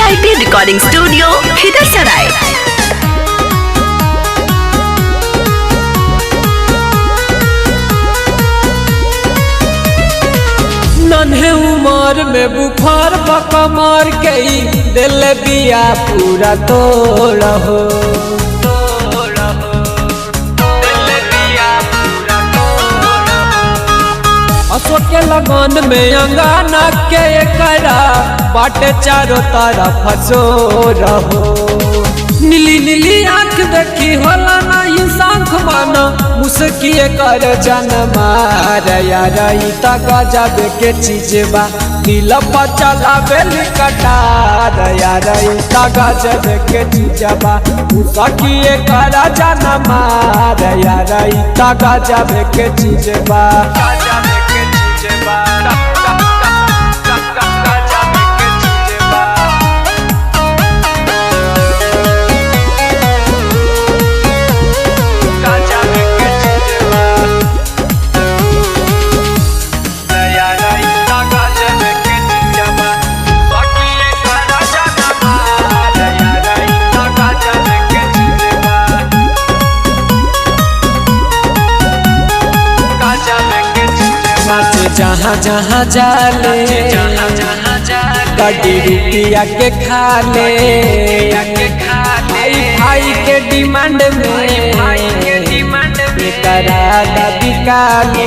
VIP Recording Studio, Khizar-Sarai। नन्हे उमर में बुखार पका मार के दिल बिया पूरा तोड़ हो। अशोक के लगन में अंगाना के करा बाटे चारों तरफ जोर हो। नीली नीली आँख देखी होला नहीं सांख माना मुस्किए कर जन्मा रईता गजब के चीज बा दिल पर चला बेल कटार रईता गजब के चीज बा मुस्किए कर जन्मा रईता गजब के चीज बा। जहाँ जहाँ जाले गड्डी रुपया के खाले भाई के डिमांड में करादा बिकाले।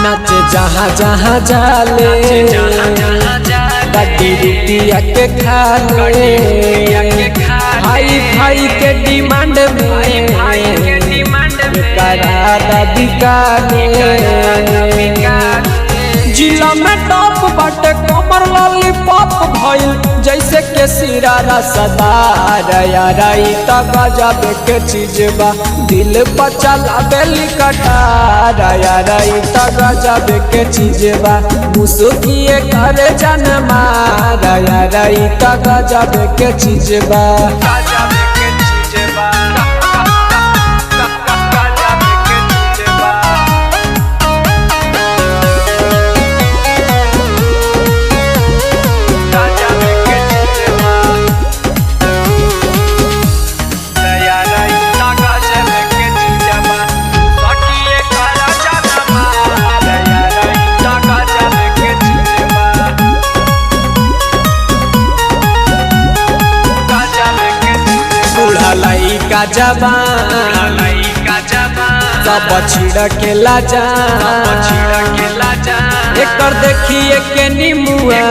नाचे जहाँ जहाँ जाले गड्डी रुपया के खाले भाई के डिमांड में करादा बिकाले। जिला में टॉप बाटे कमर लॉलीपॉप भइल जैसे के सिरा रसदार रईता गजब के चीज बा दिल पर चला बेली कटार रईता गजब के चीज बा मुस्किए करे जन्मा रईता गजब के चीज बा। लइका जबान सब छिड़केला एकर देखिए के निमुआ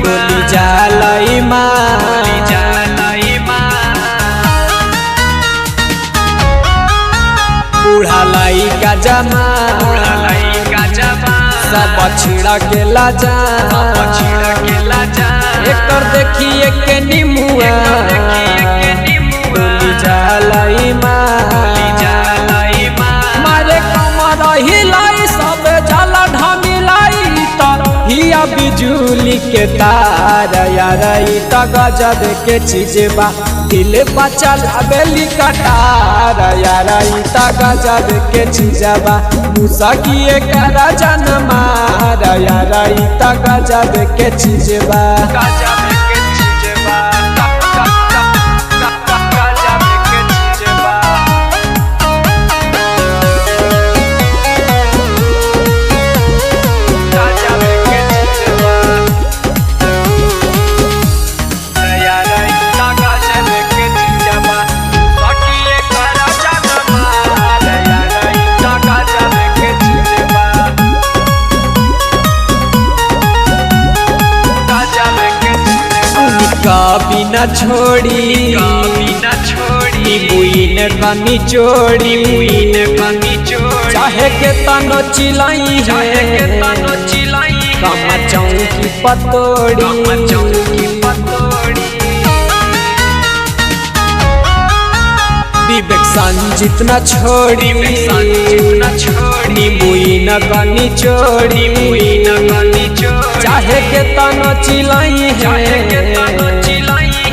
डोली जालई माँ बूढ़ा लइका जबान सब छिड़केला एकर देखिए के निमुआ मारे कमर हिलाई सब जाला ढमिलाई हिया बिजुली के तार रईता गजब के चीज बा दिल पर चला बेली कटार रईता गजब के चीज बा मुस्किए कर जन्मा रईता गजब के चीज बा। कभी न छोड़ी बुइन कनी चोड़ी चाहे के तनो चिलाई कम चौकी पतोड़ी विवेक संजित न छोड़ी बुइन कनी चोड़ी चाहे के तनो चिलाई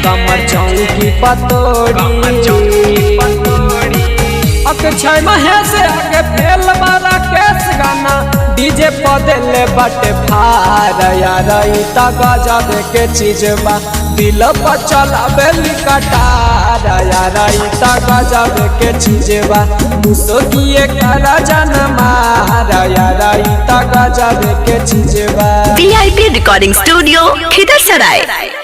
कमर चौकी पतोड़ी अक्षय महेश आगे फेल मारा केस गाना डीजे पदले बटे फार यार ई त गजब के चीज बा दिल पर चलावेली कटार यार ई त गजब के चीज बा मुसकिए करा जनमार यार ई त गजब के चीज बा VIP Recording Studio, Khidasarai.